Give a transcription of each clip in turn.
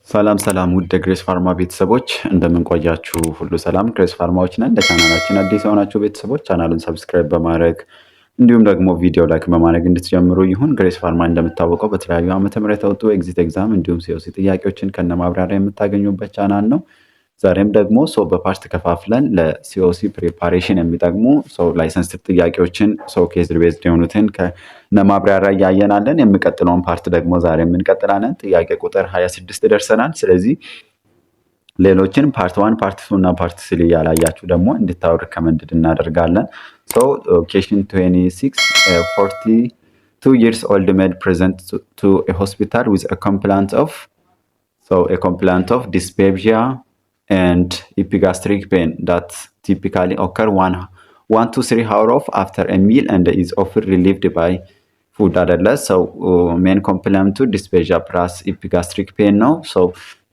ሰላም ሰላም ውድ ግሬስ ፋርማ ቤተሰቦች እንደምን ቆያችሁ? ሁሉ ሰላም። ግሬስ ፋርማዎች ነን። ለቻናላችን አዲስ የሆናችሁ ቤተሰቦች ቻናሉን ሰብስክራይብ በማድረግ እንዲሁም ደግሞ ቪዲዮ ላይክ በማድረግ እንድትጀምሩ ይሁን። ግሬስ ፋርማ እንደምታወቀው በተለያዩ ዓመተ ምህረት የወጡ ኤግዚት ኤግዛም እንዲሁም ሲኦሲ ጥያቄዎችን ከነማብራሪያ የምታገኙበት ቻናል ነው። ዛሬም ደግሞ በፓርት ከፋፍለን ለሲኦሲ ፕሪፓሬሽን የሚጠቅሙ ላይሰንስ ጥያቄዎችን ኬዝ ቤዝድ የሆኑትን ከነማብራሪያ እያየናለን። የሚቀጥለውን ፓርት ደግሞ ዛሬ የምንቀጥላለን። ጥያቄ ቁጥር 26 ደርሰናል። ስለዚህ ሌሎችን ፓርት 1 ፓርት 2 እና ፓርት 3 ያላያችሁ ደግሞ እንድታዩ ሪከመንድድ እናደርጋለን። ኬሽን 26 42 years old male present to a hospital with a complaint of dyspepsia and epigastric pain that typically occur 1 to 3 hours after a meal and is often relieved by food አይደለ? main complaint to dyspepsia plus epigastric pain ነው።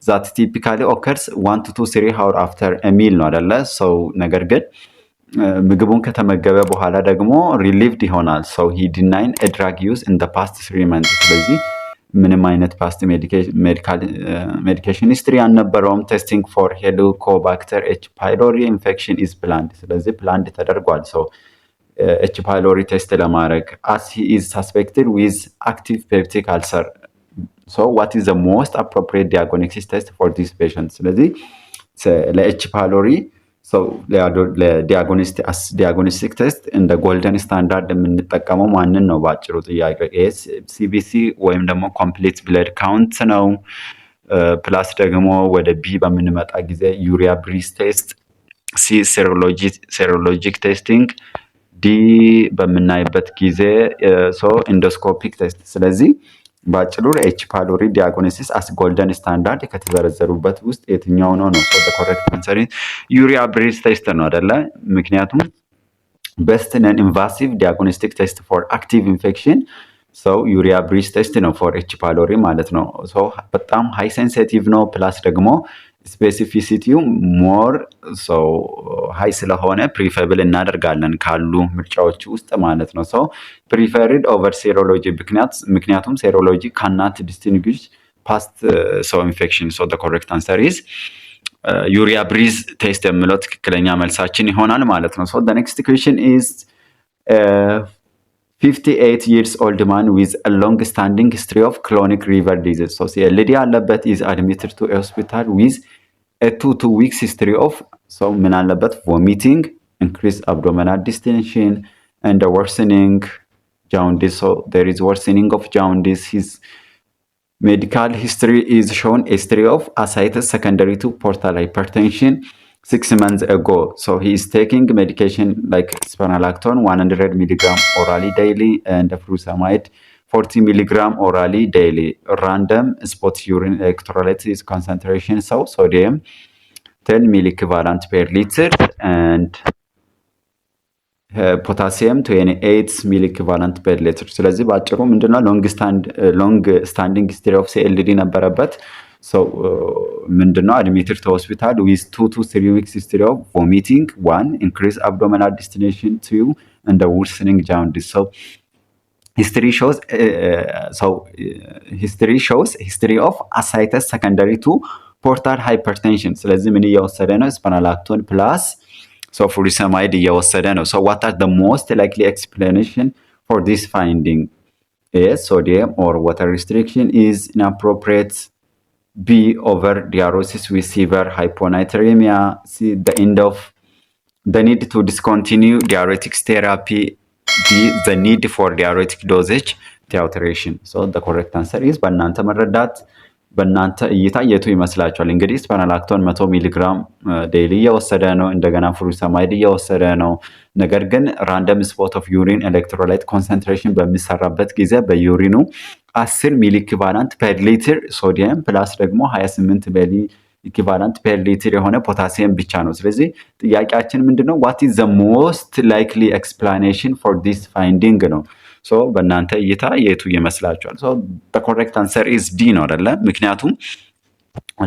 that typically occurs 1 to 3 hours after a meal ነው አይደለ? ነገር ግን ምግቡን ከተመገበ በኋላ ደግሞ relieved ይሆናል። he denied a drug use in the past 3 months። ስለዚህ ምንም አይነት ፓስት ሜዲኬሽን ሂስትሪ አልነበረውም። ቴስቲንግ ፎር ሄሊኮባክተር ኤች ፓይሎሪ ኢንፌክሽን ኢዝ ፕላንድ። ስለዚህ ፕላንድ ተደርጓል ኤች ፓይሎሪ ቴስት ለማድረግ አስ ሂ ኢዝ ሳስፔክትድ ዊዝ አክቲቭ ፔፕቲክ አልሰር ዋት ኢዝ ዘ ሞስት አፕሮፕሪየት ዲያግኖሲስ ቴስት ፎር ዲስ ፔሸንት። ስለዚህ ለኤች ፓይሎሪ ለዲያግኖስቲክ ቴስት እንደ ጎልደን ስታንዳርድ የምንጠቀመው ማንን ነው? በአጭሩ ጥያቄ ሲቢሲ ወይም ደግሞ ኮምፕሊት ብለድ ካውንት ነው። ፕላስ ደግሞ ወደ ቢ በምንመጣ ጊዜ ዩሪያ ብሪዝ ቴስት፣ ሲ ሴሮሎጂክ ቴስቲንግ፣ ዲ በምናይበት ጊዜ ኢንዶስኮፒክ ቴስት። ስለዚህ በአጭሩ ኤች ፓይሎሪ ዲያግኖሲስ አስ ጎልደን ስታንዳርድ ከተዘረዘሩበት ውስጥ የትኛው ነው? ኮሬክት አንሰር ዩሪያ ብሪዝ ቴስት ነው አይደለ? ምክንያቱም ቤስት ነን ኢንቫሲቭ ዲያግኖስቲክ ቴስት ፎር አክቲቭ ኢንፌክሽን ዩሪያ ብሪዝ ቴስት ነው ፎር ኤች ፓይሎሪ ማለት ነው። በጣም ሃይ ሴንሲቲቭ ነው። ፕላስ ደግሞ ስፔሲፊሲቲው ሞር ሃይ ስለሆነ ፕሪፈብል እናደርጋለን ካሉ ምርጫዎች ውስጥ ማለት ነው። ፕሪፈርድ ኦቨር ሴሮሎጂ ምክንያቱም ሴሮሎጂ ካናት ዲስቲንጉሽ ፓስት ኢንፌክሽን። ኮሬክት አንሰር ኢዝ ዩሪያ ብሪዝ ቴስት የሚለው ትክክለኛ መልሳችን ይሆናል ማለት ነው። ኔክስት ኩዌሽን ኢዝ 58 years old man with a long standing history of chronic liver disease. CLD አለበት is admitted to a hospital with a 2 to weeks history of ምን አለበት? vomiting, increased abdominal distension and a worsening jaundice. There is worsening of jaundice. His medical history is shown a history of ascites secondary to portal hypertension 6 months ago. He is taking medication like spironolactone 100 mg orally daily and furosemide 40 mg orally daily. Random spot urine electrolyte concentration sodium 10 milliequivalent per liter and potassium 28 milliequivalent per liter. ስለዚህ ባጭሩ ምንድነው ሎንግ ስታንዲንግ ሂስትሪ ኦፍ ሲኤልዲ ነበረበት። ምንድነው admitted to hospital with 2 to 3 weeks history of vomiting, 1 increased abdominal distension, 2 and the worsening jaundice. History shows history of ascites secondary to portal hypertension. ስለዚህ ምን እየወሰደ ነው? spironolactone plus furosemide እየወሰደ ነው። what are the most likely explanation for this finding? A, sodium or water restriction is inappropriate. B, over diuresis with severe hyponatremia. C, the need to discontinue diuretics therapy. D, the need for diuretic dosage titration. The correct answer is በእናንተ መረዳት በእናንተ እይታ የቱ ይመስላችኋል? እንግዲህ ስፒሮላክቶን 100 ሚሊግራም ዴይሊ እየወሰደ ነው። እንደገና ፍሩሰማይድ እየወሰደ ነው። ነገር ግን ራንደም ስፖት ኦፍ ዩሪን ኤሌክትሮላይት ኮንሰንትሬሽን በሚሰራበት ጊዜ በዩሪኑ 10 ሚሊ ኢኩቫለንት ፐር ሊትር ሶዲየም ፕላስ ደግሞ 28 ሚሊ ኢኩቫለንት ፐር ሊትር የሆነ ፖታሲየም ብቻ ነው። ስለዚህ ጥያቄያችን ምንድነው? what is the most likely explanation for this finding ነው። በእናንተ እይታ የቱ ይመስላችኋል? the correct answer is D ነው አይደለ? ምክንያቱም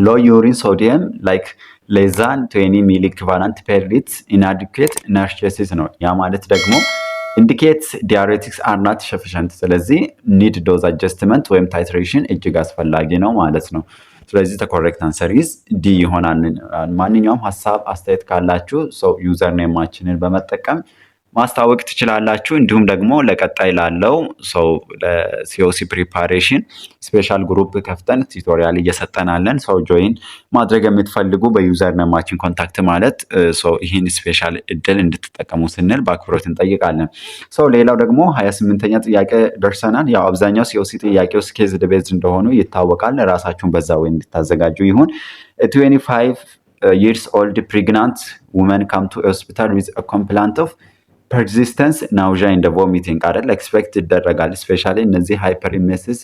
low urine sodium like less than 20 ሚሊ ኢኩቫለንት ፐር ሊትር inadequate nurses ነው። ያ ማለት ደግሞ indicates diuretics are not sufficient። ስለዚህ need dose adjustment ወይም titration እጅግ አስፈላጊ ነው ማለት ነው። ስለዚህ ተኮሬክት አንሰር ኢዝ ዲ ይሆናል። ማንኛውም ሀሳብ አስተያየት ካላችሁ ዩዘር ኔማችንን በመጠቀም ማስታወቅ ትችላላችሁ። እንዲሁም ደግሞ ለቀጣይ ላለው ለሲኦሲ ፕሪፓሬሽን ስፔሻል ግሩፕ ከፍተን ቱቶሪያል እየሰጠናለን። ጆይን ማድረግ የምትፈልጉ በዩዘር ነማችን ኮንታክት ማለት ይህን ስፔሻል እድል እንድትጠቀሙ ስንል በአክብሮት እንጠይቃለን። ሌላው ደግሞ 28ኛ ጥያቄ ደርሰናል። ያው አብዛኛው ሲኦሲ ጥያቄ ውስጥ ኬዝድ ቤዝድ እንደሆኑ ይታወቃል። ራሳችሁን በዛ ወይ እንድታዘጋጁ ይሁን። 25 years old pregnant woman come to hospital with a complaint of ፐርሲስተንስ ናውዣ ኢን ዘ ቮሚቲንግ አይደል ኤክስፔክት ይደረጋል። ስፔሻሊ እነዚህ ሃይፐርኢሜሲስ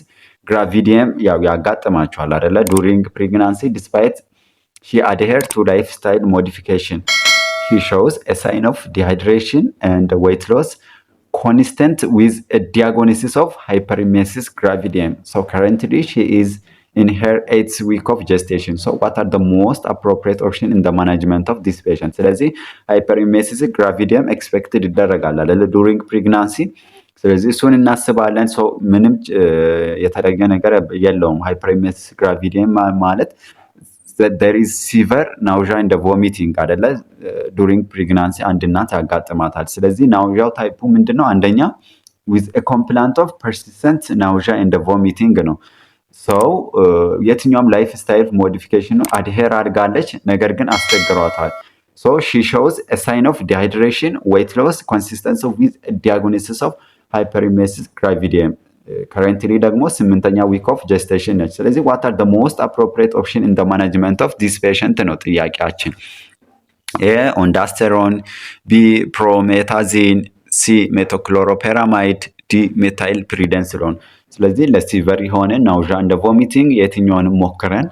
ግራቪዲየም ያው ያጋጥማቸዋል አይደለ ዱሪንግ ፕሬግናንሲ ዲስፓይት ሺ አድሄር ቱ ላይፍ ስታይል ሞዲፊኬሽን ሺ ሾውስ ኤ ሳይን ኦፍ ዲሃይድሬሽን ኤንድ ዌይት ሎስ ኮንሲስተንት ዊዝ ኤ ዲያግኖሲስ ኦፍ ሃይፐርኢሜሲስ ግራቪዲየም ከረንትሊ ሺ ኢዝ in her 8th week of gestation. What are the most appropriate option in the management of this patient? ስለዚህ ሃይፐርኢሜሲስ ግራቪዲየም ኤክስፔክትድ ይደረጋል አይደለ ዱሪንግ ፕሬግናንሲ። ስለዚህ እሱን እናስባለን። ምንም የተለየ ነገር የለውም። ሃይፐርኢሜሲስ ግራቪዲየም ማለት there is severe nausea and vomiting አይደለ ዱሪንግ ፕሬግናንሲ አንድ እናት ያጋጥማታል። ስለዚህ ናውዣው ታይፑ ምንድነው? አንደኛ with a complaint of persistent nausea and vomiting ነው። የትኛውም ላይፍ ስታይል ሞዲፊኬሽን አድሄር አድርጋለች፣ ነገር ግን አስቸግሯታል። ሺ ሾውስ ኤ ሳይን ኦፍ ዲሃይድሬሽን ዌይት ሎስ ኮንሲስተንስ ዊዝ ዲያግኖሲስ ኦፍ ሃይፐርኢሜሲስ ግራቪዲየም ከረንትሊ ደግሞ 8ኛ ዊክ ኦፍ ጀስቴሽን ነች። ስለዚህ ዋት አር ሞስት አፕሮፕሪየት ኦፕሽን ኢን ማናጅመንት ኦፍ ዲስ ፔሸንት ነው ጥያቄያችን። ኤ ኦንዳስተሮን፣ ቢ ፕሮሜታዚን፣ ሲ ሜቶክሎሮፔራማይድ፣ ዲ ሜታይል ፕሪደንስሎን። ስለዚህ ለሲቨር የሆነ ናውዣ እንደ ቮሚቲንግ የትኛውንም ሞክረን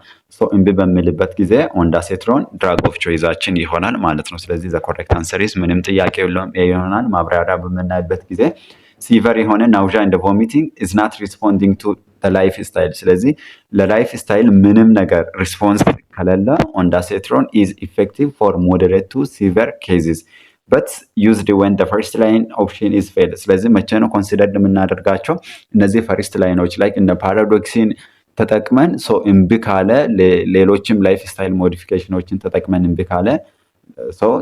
እምቢ በምልበት ጊዜ ኦንዳሴትሮን ድራግ ኦፍ ቾይዛችን ይሆናል ማለት ነው። ስለዚህ ዘ ኮሬክት አንሰር ኢዝ ምንም ጥያቄ የለውም ይሆናል። ማብራሪያ በምናይበት ጊዜ ሲቨር የሆነ ናውዣ እንደ ቮሚቲንግ ኢዝ ናት ሪስፖንዲንግ ቱ ላይፍ ስታይል። ስለዚህ ለላይፍ ስታይል ምንም ነገር ሪስፖንስ ከሌለ ኦንዳሴትሮን ኢዝ ኢፌክቲቭ ፎር ሞደሬት ቱ ሲቨር ኬዝስ but used when the first line option is failed። ስለዚህ መቼ ነው ኮንሲደርድ የምናደርጋቸው? እነዚህ ፈርስት ላይኖች ላይ እንደ ፓራዶክሲን ተጠቅመን እምቢ ካለ ሌሎችም ላይፍ ስታይል ሞዲፊኬሽኖችን ተጠቅመን እምቢ ካለ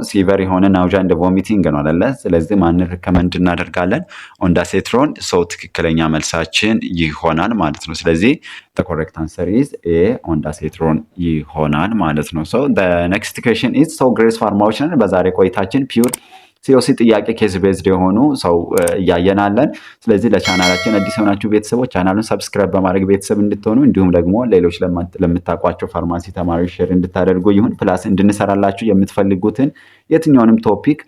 ሲቨር የሆነ ናውዣ እንደ ቮሚቲንግ ነው አይደለ? ስለዚህ ማንን ሪከመንድ እናደርጋለን? ኦንዳሴትሮን። ትክክለኛ መልሳችን ይሆናል ማለት ነው። ስለዚህ the correct answer is A ኦንዳሴትሮን ይሆናል ማለት ነው። the next question is ግሬስ ፋርማዎችን በዛሬ ቆይታችን ፒውር ሲኦሲ ጥያቄ ኬዝ ቤዝድ የሆኑ እያየናለን። ስለዚህ ለቻናላችን አዲስ የሆናችሁ ቤተሰቦች ቻናሉን ሰብስክራይብ በማድረግ ቤተሰብ እንድትሆኑ እንዲሁም ደግሞ ሌሎች ለምታውቋቸው ፋርማሲ ተማሪዎች ሼር እንድታደርጉ ይሁን። ፕላስ እንድንሰራላችሁ የምትፈልጉትን የትኛውንም ቶፒክ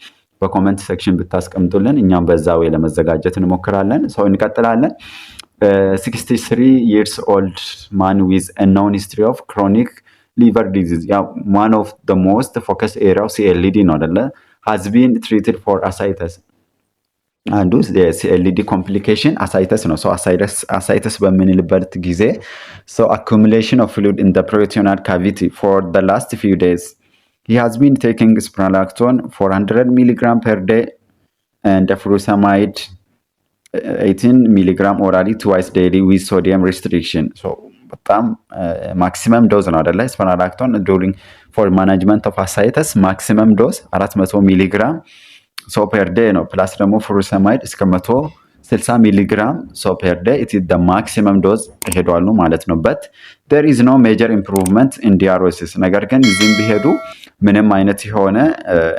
በኮመንት ሴክሽን ብታስቀምጡልን እኛም በዛ ወይ ለመዘጋጀት እንሞክራለን። እንቀጥላለን። 63 years old man with a known history of chronic liver disease one of the most focused area of CLD ነው አይደለ? has been treated for ascites። አንዱ የሲኤልዲ ኮምፕሊኬሽን አሳይተስ ነው። አሳይተስ በምንልበት ጊዜ accumulation of fluid in the peritoneal cavity for the last few days. He has been taking spironolactone 400 mg per day and furosemide 18 mg orally twice daily with sodium restriction. በጣም ማክሲመም ዶዝ ነው አይደለ? ስፒሮናላክቶን ዱሪንግ ፎር ማናጅመንት ኦፍ አሳይተስ ማክሲመም ዶዝ 400 ሚሊግራም ፐር ዴይ ነው። ፕላስ ደግሞ ፍሩሰማይድ እስከ 160 ሚሊግራም ፐር ዴይ ኢት ኢዝ ዘ ማክሲመም ዶዝ ሄዷል ማለት ነው። በት there is no major improvement in diuresis። ነገር ግን እዚህም ቢሄዱ ምንም አይነት የሆነ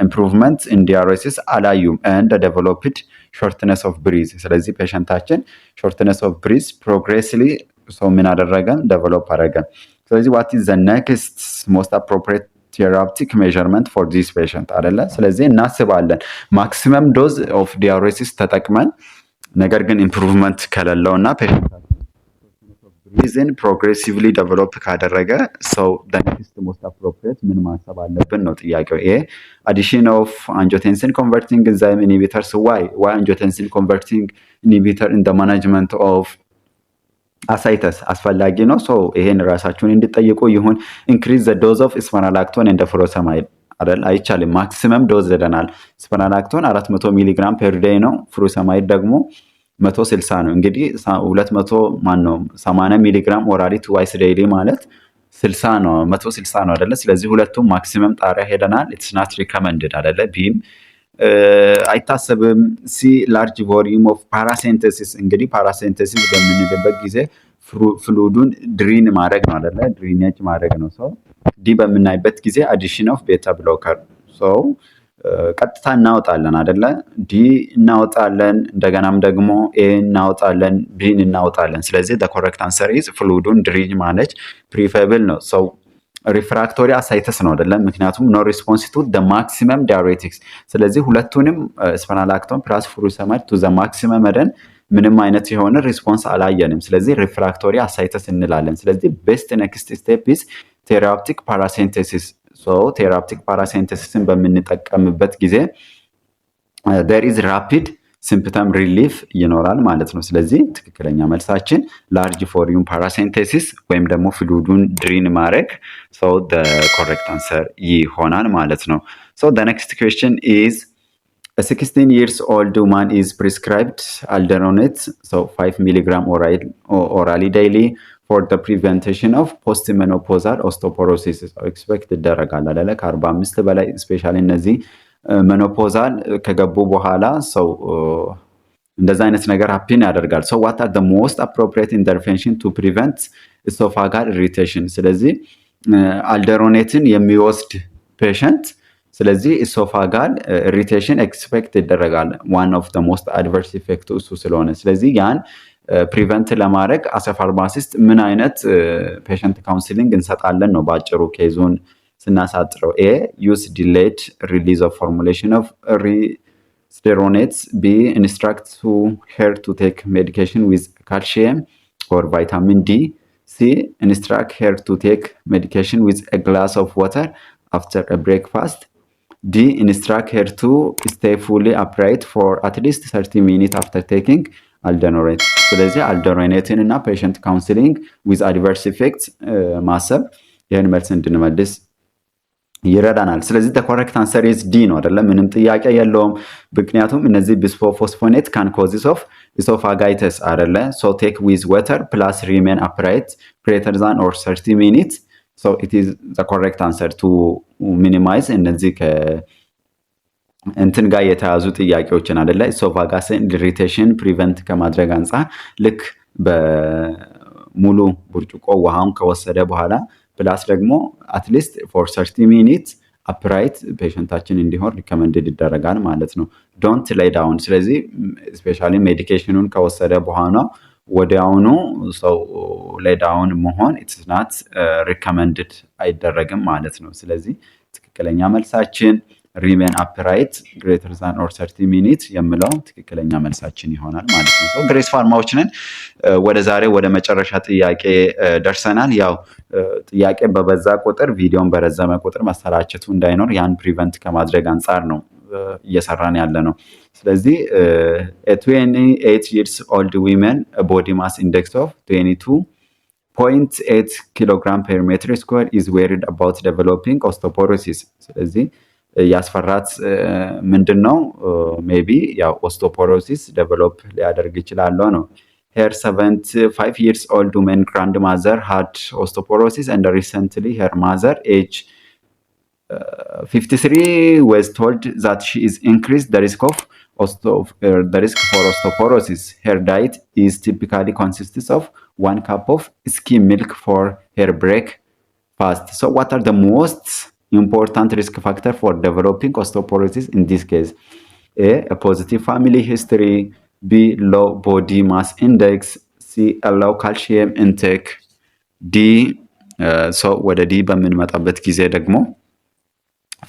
ኢምፕሩቭመንት ኢን ዲዩሬሲስ አላዩም and developed shortness of breath። ስለዚህ ፔሸንታችን shortness of breath progressively ምን አደረገ? ዴቨሎፕ አደረገ። ስለዚህ what is the next most appropriate therapeutic measurement for this patient አይደለ? ስለዚህ እናስባለን ማክሲመም ዶዝ ኦፍ ዲዩሬሲስ ተጠቅመን ነገር ግን ኢምፕሩቭመንት ከሌለውና ፔሸንታችን ብሪዝን ፕሮግሬሲቭሊ ዴቨሎፕ ካደረገ the next most appropriate ምን ማሰብ አለብን ነው ጥያቄው። ይሄ addition of angiotensin converting enzyme inhibitors why angiotensin converting inhibitor in the management of አሳይተስ አስፈላጊ ነው። ይሄን ራሳችሁን እንድጠይቁ ይሁን። ኢንክሪዝ ዘ ዶዝ ኦፍ ስፒሮናላክቶን እንደ ፍሩሰማይድ አይደል? አይቻልም። ማክሲመም ዶዝ ዘደናል። ስፒሮናላክቶን 400 ሚሊግራም ፐር ዴይ ነው። ፍሩሰማይድ ደግሞ 160 ነው። እንግዲህ 200 80 ሚሊግራም ኦራሊ ትዋይስ ዴይሊ ማለት 60 ነው 160 ነው አይደለ? ስለዚህ ሁለቱም ማክሲመም ጣሪያ ሄደናል። ኢትስ ናት ሪከመንድድ አይደለ? ቢም አይታሰብም። ሲ ላርጅ ቮሊዩም ኦፍ ፓራሴንተሲስ እንግዲህ ፓራሴንተሲስ በምንልበት ጊዜ ፍሉዱን ድሪን ማድረግ ነው አይደለ? ድሪኔጅ ማድረግ ነው። ሰው ዲ በምናይበት ጊዜ አዲሽን ኦፍ ቤታ ብሎከር ሰው ቀጥታ እናወጣለን አይደለ? ዲ እናወጣለን፣ እንደገናም ደግሞ ኤ እናወጣለን፣ ቢን እናወጣለን። ስለዚህ the correct answer is ፍሉዱን ድሪን ማነጅ ፕሪፈብል ነው። ሰው ሪፍራክቶሪ አሳይተስ ነው አይደለም? ምክንያቱም ኖ ሪስፖንስ ቱ the maximum diuretics። ስለዚህ ሁለቱንም ስፈናላክቶን ፕላስ ፍሩሰማይድ ቱ the maximum መደን ምንም አይነት የሆነ ሪስፖንስ አላየንም። ስለዚህ ሪፍራክቶሪ አሳይተስ እንላለን። ስለዚህ ቤስት ኔክስት ስቴፕ ኢዝ ቴራፕቲክ ፓራሴንቴሲስ። ቴራፕቲክ ፓራሴንቴሲስን በምንጠቀምበት ጊዜ there is rapid symptom relief ይኖራል ማለት ነው። ስለዚህ ትክክለኛ መልሳችን ላርጅ ቮሊዩም ፓራሴንቴሲስ ወይም ደግሞ ፍሉዱን ድሪን ማድረግ the correct answer ይሆናል ማለት ነው። the next question is a 16 years old woman is prescribed alendronate 5 mg orally daily for the prevention of postmenopausal osteoporosis expect ይደረጋል አይደለ? ከ45 በላይ ስፔሻሊ እነዚህ ሜኖፖዛል ከገቡ በኋላ ሰው እንደዛ አይነት ነገር ሀፒን ያደርጋል። what are the most appropriate intervention to prevent esophageal irritation? ስለዚህ አልደሮኔትን የሚወስድ ፔሸንት ስለዚህ ኢሶፋጋል ኢሪቴሽን ኤክስፔክት ይደረጋል። ዋን ኦፍ the most adverse effect እሱ ስለሆነ ስለዚህ ያን ፕሪቨንት ለማድረግ አሰ ፋርማሲስት ምን አይነት ፔሸንት ካውንስሊንግ እንሰጣለን ነው ባጭሩ ኬዙን ስናሳጥረው። ኤ ዩስ ዲሌድ ሪሊዝ ኦፍ ፎርሙሌሽን ኦፍ ሪስቴሮኔትስ። ቢ ኢንስትራክት ሄር ቱ ቴክ ሜዲኬሽን ዊዝ ካልሲየም ኦር ቫይታሚን ዲ። ሲ ኢንስትራክት ሄር ቱ ቴክ ሜዲኬሽን ዊዝ a glass of water after a breakfast. D instruct her to stay fully upright for at least 30 minutes after taking alendronate። ስለዚህ አልደሮኔትን እና ፔሸንት ካውንስሊንግ ዊዝ አድቨርስ ኢፌክትስ ማሰብ ይህን መልስ እንድንመልስ ይረዳናል። ስለዚህ the correct answer is D ነው አይደለም? ምንም ጥያቄ የለውም። ምክንያቱም እነዚህ ቢስፎስፎኔት can causes of esophagitis አይደለ? so take with water plus remain upright greater than or 30 minutes. so it is the correct answer to minimize እነዚህ እንትን ጋር የተያዙ ጥያቄዎችን አይደለ? ኢሶፋጋስን ኢሪቴሽን ፕሪቨንት ከማድረግ አንጻር ልክ በሙሉ ብርጭቆ ውሃውን ከወሰደ በኋላ ፕላስ ደግሞ አትሊስት ፎር 30 ሚኒት አፕራይት ፔሸንታችን እንዲሆን ሪከመንድድ ይደረጋል ማለት ነው። ዶንት ሌይ ዳውን። ስለዚህ ስፔሻሊ ሜዲኬሽኑን ከወሰደ በኋላ ወዲያውኑ ሰው ሌይ ዳውን መሆን ኢትስ ናት ሪከመንድድ አይደረግም ማለት ነው። ስለዚህ ትክክለኛ መልሳችን ሪሜን አፕራይት ግሬተር ዛን ኦር 30 ሚኒት የሚለው ትክክለኛ መልሳችን ይሆናል ማለት ነው። ግሬስ ፋርማዎችንን ወደ ዛሬ ወደ መጨረሻ ጥያቄ ደርሰናል። ያው ጥያቄ በበዛ ቁጥር ቪዲዮን በረዘመ ቁጥር መሰላቸቱ እንዳይኖር ያን ፕሪቨንት ከማድረግ አንጻር ነው እየሰራን ያለ ነው። ስለዚህ 28 years old women body mass index of 22.8 kilogram per meter square is worried about developing osteoporosis። ስለዚህ ያስፈራት ምንድነው? ሜቢ ያው ኦስቶፖሮሲስ ዴቨሎፕ ሊያደርግ ይችላል ነው። her 75 years old woman grandmother had osteoporosis and recently her mother age 53 was told that she is increased the risk for osteoporosis. Her diet is typically consists of 1 cup of skim milk for her breakfast. So what are the most important risk factor for developing osteoporosis in this case? A positive family history. B low body mass index. C a low calcium intake. D ወደ ዲ በምንመጣበት ጊዜ ደግሞ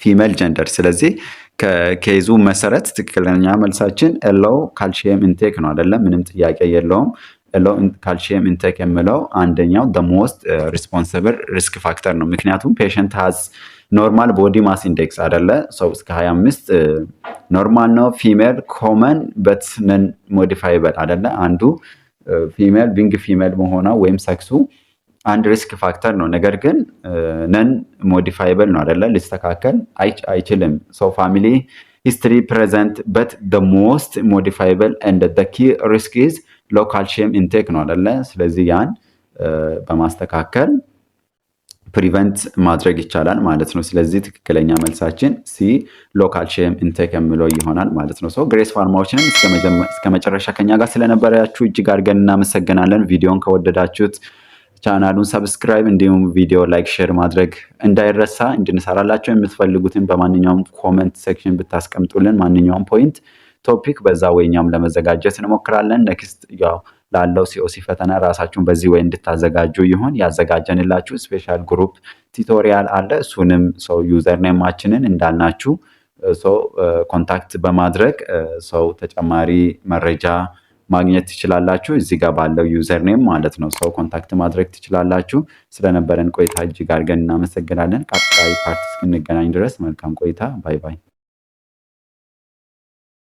ፊሜል ጀንደር። ስለዚህ ከኬዙ መሰረት ትክክለኛ መልሳችን ሎው ካልሲየም ኢንቴክ ነው አይደለም? ምንም ጥያቄ የለውም። ሎው ካልሲየም ኢንቴክ የሚለው አንደኛው the most responsible risk factor ነው። ምክንያቱም ፔሸንት has ኖርማል ቦዲ ማስ ኢንዴክስ አይደለ? ሰው እስከ 25 ኖርማል ነው። ፊሜል ኮመን በት ነን ሞዲፋይብል አይደለ? አንዱ ፊሜል ቢንግ ፊሜል መሆኗ ወይም ሰክሱ አንድ ሪስክ ፋክተር ነው። ነገር ግን ነን ሞዲፋይብል ነው አይደለ? ሊስተካከል አይችልም። ሶ ፋሚሊ ሂስትሪ ፕሬዘንት በት the most modifiable and the key risk is low calcium intake ነው አይደለ? ስለዚህ ያን በማስተካከል ፕሪቨንት ማድረግ ይቻላል ማለት ነው። ስለዚህ ትክክለኛ መልሳችን ሲ ሎካል ሼም ኢንቴክ የሚለው ይሆናል ማለት ነው። ግሬስ ፋርማዎችንም እስከ መጨረሻ ከኛ ጋር ስለነበራችሁ እጅግ አድርገን እናመሰግናለን። ቪዲዮን ከወደዳችሁት ቻናሉን ሰብስክራይብ እንዲሁም ቪዲዮ ላይክ ሼር ማድረግ እንዳይረሳ። እንድንሰራላቸው የምትፈልጉትን በማንኛውም ኮመንት ሴክሽን ብታስቀምጡልን ማንኛውም ፖይንት ቶፒክ በዛ ወይ እኛም ለመዘጋጀት እንሞክራለን። ኔክስት ያው ላለው ሲኦሲ ፈተና ራሳችሁን በዚህ ወይ እንድታዘጋጁ ይሆን ያዘጋጀንላችሁ ስፔሻል ግሩፕ ቱቶሪያል አለ። እሱንም ሰው ዩዘር ኔማችንን እንዳልናችሁ ሰው ኮንታክት በማድረግ ሰው ተጨማሪ መረጃ ማግኘት ትችላላችሁ። እዚህ ጋር ባለው ዩዘር ኔም ማለት ነው ሰው ኮንታክት ማድረግ ትችላላችሁ። ስለነበረን ቆይታ እጅግ አድርገን እናመሰግናለን። ቀጣይ ፓርት እስክንገናኝ ድረስ መልካም ቆይታ። ባይ ባይ።